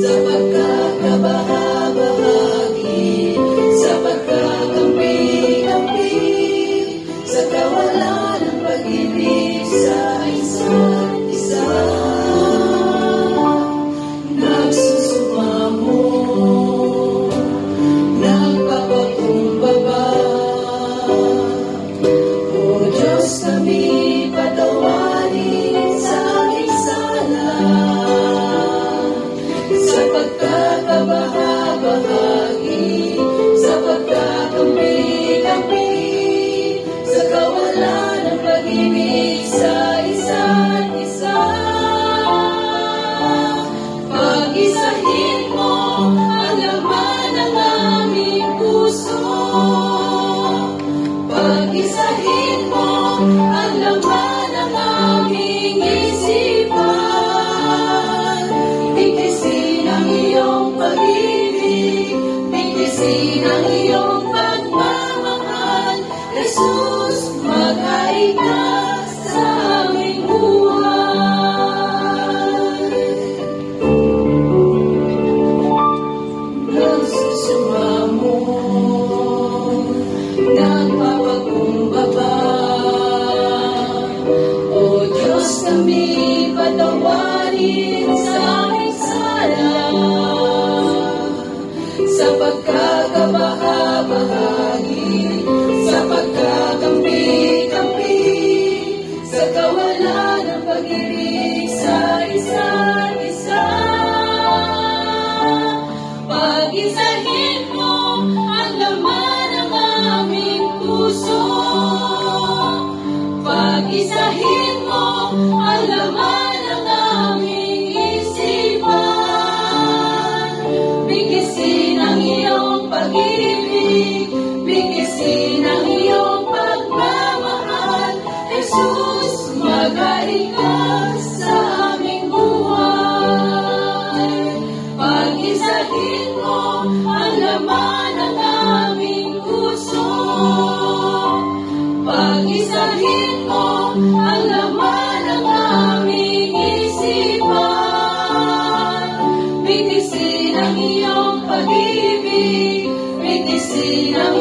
Sa pagkakabahabahagi, sa pagkakampi-kampi, sa kawalan ng pag-ibig sa isa't isa, nagsusumamo, nagpapakumbaba. O Diyos, kami patawarin sa aming sala, sa pagkakabahabahagi, sa pagkakampi-kampi, sa kawalan ng pag-ibig sa isa't isa. Pag-isahin mo ang laman ng aming puso, pag-isahin mo ang laman ng aming isipan. Bigkisin ang iyong pag-ibig, bigkisin ang iyong pagmamahal. Jesus, mag-hari ka sa aming buhay. Nagsusumamo, nagpapakumbaba. O Diyos, kami patawarin sa aming sala, sa pagkakabahabahagi, sa pagkakampi-kampi, sa kawalan ng pag-ibig sa isa't isa. Pag-isahin mo ang laman ng aming puso, pag-isahin mo ang laman ng aming isipan. Bigkisin ang iyong pag-ibig, bigkisin ang iyong pagmamahal. Jesus, mag-hari ka sa aming buhay. Pag-isahin mo ang laman ng aming puso, pag-isahin mo ang laman ng aming isipan. Bigkisin ang iyong pag-ibig, bigkisin ang